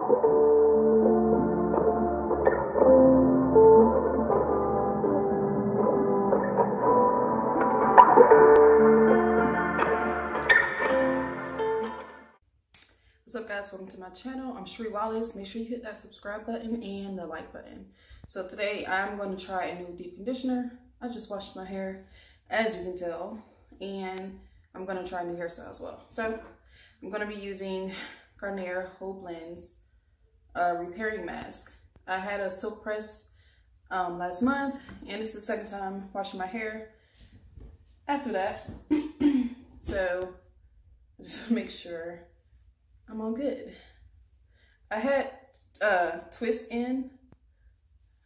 What's up guys, welcome to my channel. I'm Shree Wallace. Make sure you hit that subscribe button and the like button. So today I'm going to try a new deep conditioner. I just washed my hair, as you can tell, and I'm going to try a new hairstyle as well. So I'm going to be using Garnier Whole Blends repairing mask. I had a silk press last month, and this is the second time washing my hair after that. So just make sure I'm all good. I had twist in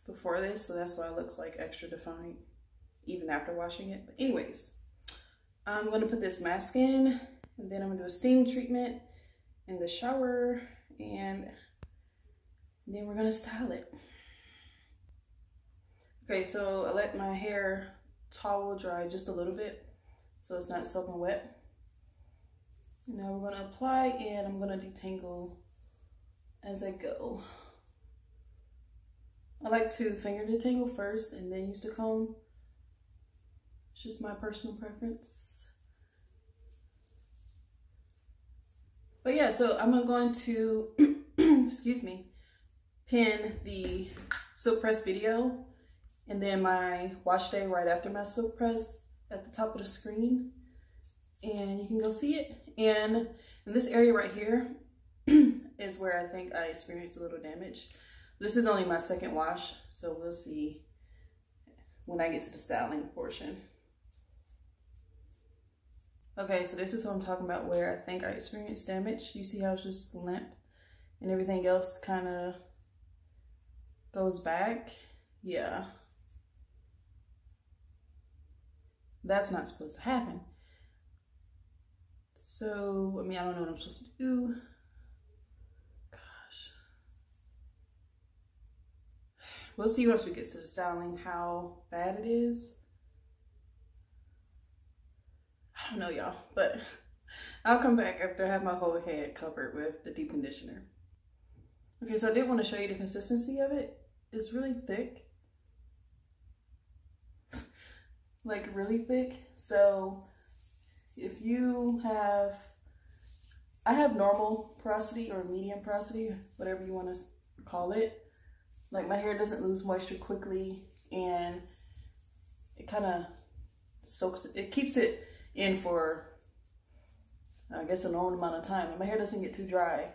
before this, so that's why it looks like extra defined even after washing it. But anyways, I'm gonna put this mask in, and then I'm gonna do a steam treatment in the shower, and then we're gonna style it. Okay, so I let my hair towel dry just a little bit so it's not soaking wet. Now we're gonna apply, and I'm gonna detangle as I go. I like to finger detangle first and then use the comb. It's just my personal preference. But yeah, so I'm going to, excuse me, pin the silk press video and then my wash day right after my silk press at the top of the screen. And you can go see it. And in this area right here is where I think I experienced a little damage. This is only my second wash, so we'll see when I get to the styling portion. Okay, so this is what I'm talking about, where I think I experienced damage. You see how it's just limp and everything else kind of goes back? Yeah. That's not supposed to happen. So, I mean, I don't know what I'm supposed to do. Gosh. We'll see once we get to the styling how bad it is. I don't know, y'all, but I'll come back after I have my whole head covered with the deep conditioner. Okay, so I did want to show you the consistency of it. It's really thick. Like really thick. So if you have, I have normal porosity or medium porosity, whatever you want to call it. Like my hair doesn't lose moisture quickly, and it kind of soaks it, it keeps it in for, I guess, a normal amount of time. And my hair doesn't get too dry,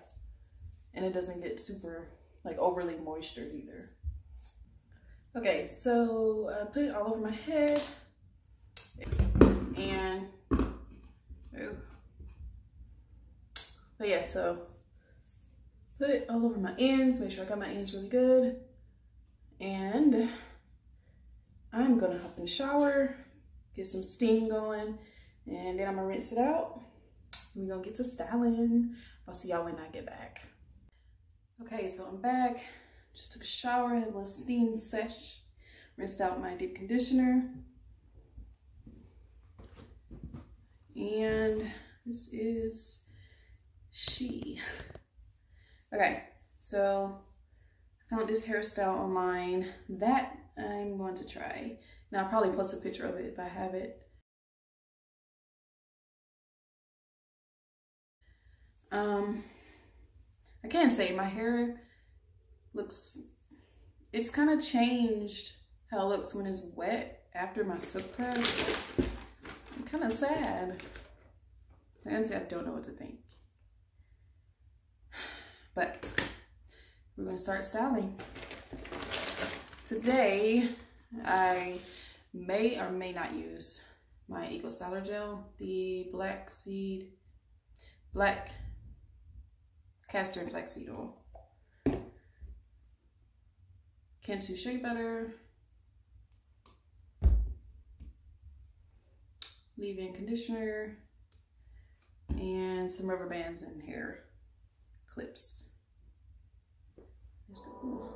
and it doesn't get super, like, overly moisture either. Okay, so I put it all over my head, and but yeah, so put it all over my ends, make sure I got my ends really good, and I'm gonna hop in the shower, get some steam going, and then I'm gonna rinse it out. We're gonna get to styling. I'll see y'all when I get back. Okay, so I'm back. Just took a shower, had a little steam sesh, rinsed out my deep conditioner, and this is she. Okay, so I found this hairstyle online that I'm going to try. Now I'll probably post a picture of it if I have it. I can't say my hair looks, it's kind of changed how it looks when it's wet after my silk press. I'm kind of sad. Honestly, I don't know what to think. But we're gonna start styling. Today, I may or may not use my Eco Styler Gel, the black castor and flaxseed oil, Cantu shea butter, leave-in conditioner, and some rubber bands and hair clips. Let's go.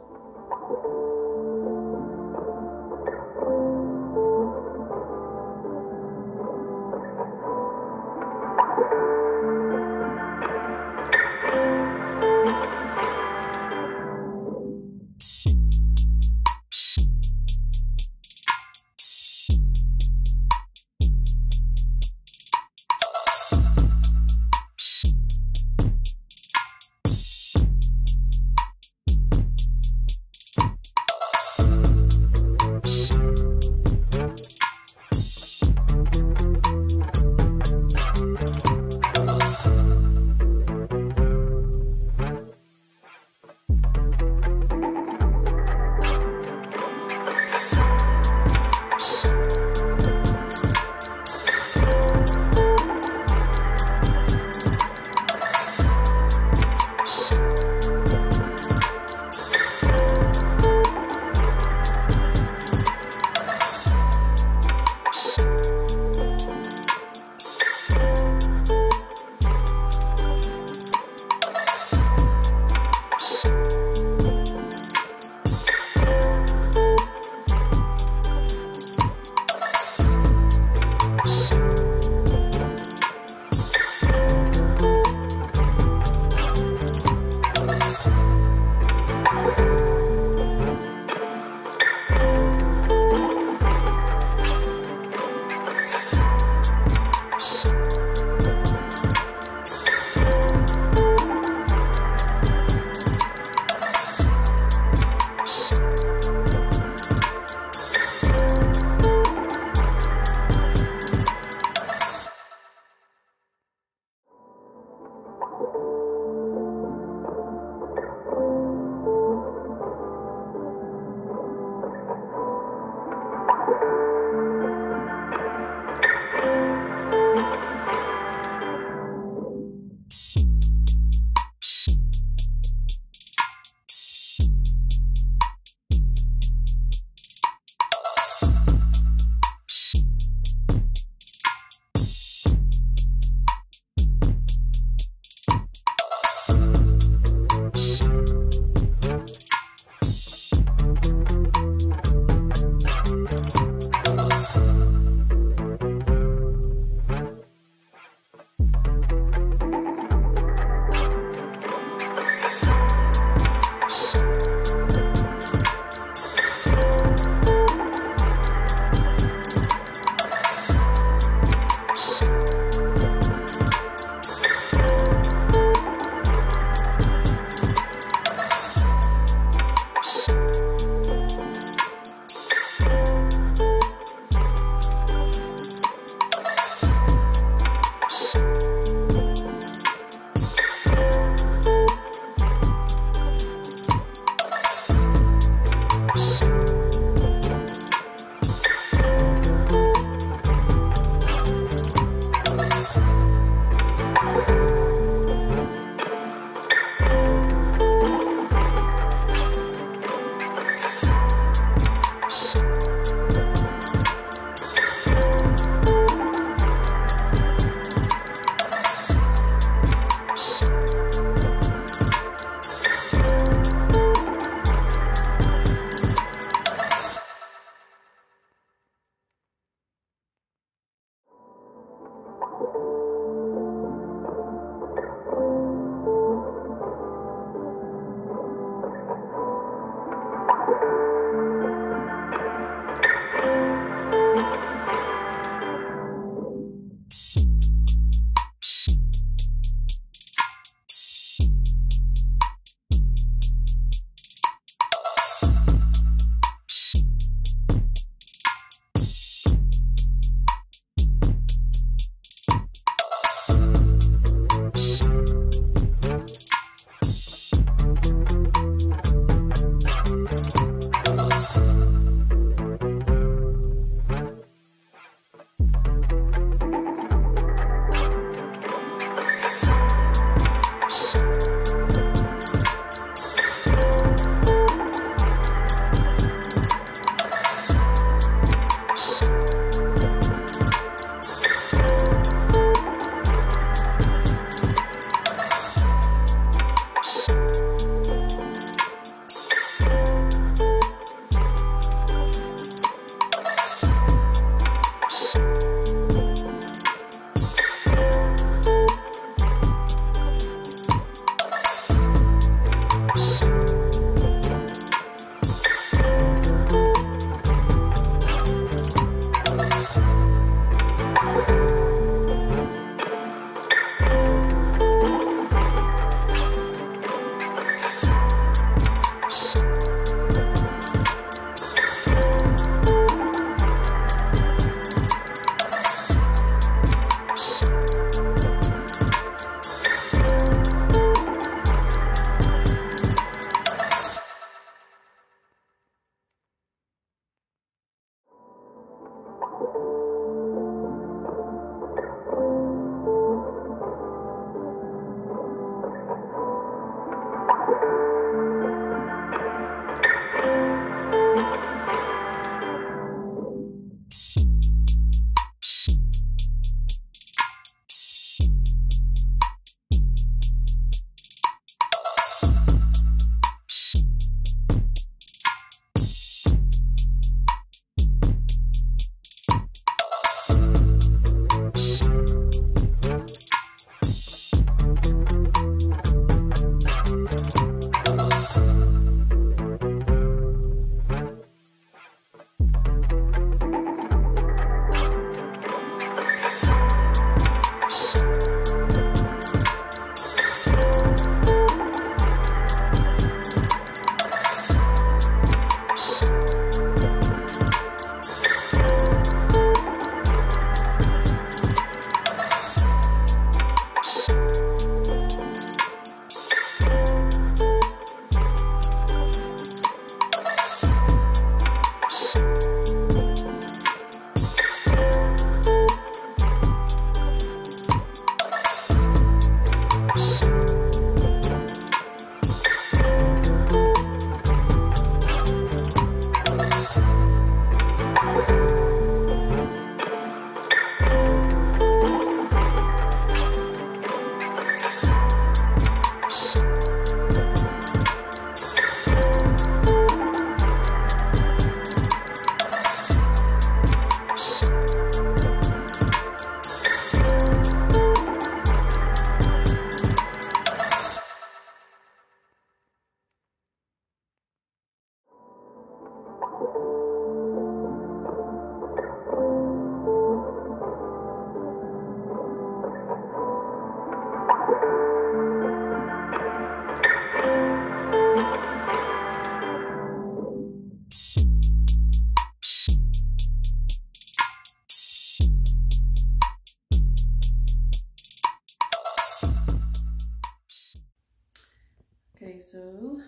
Okay, so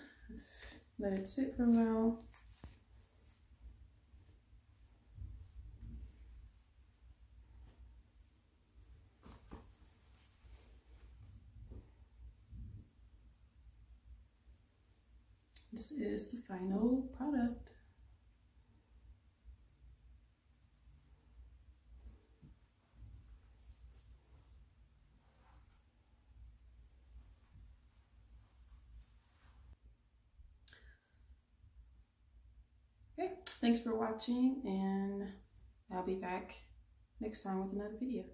let it sit for a while. This is the final product. Okay, thanks for watching, and I'll be back next time with another video.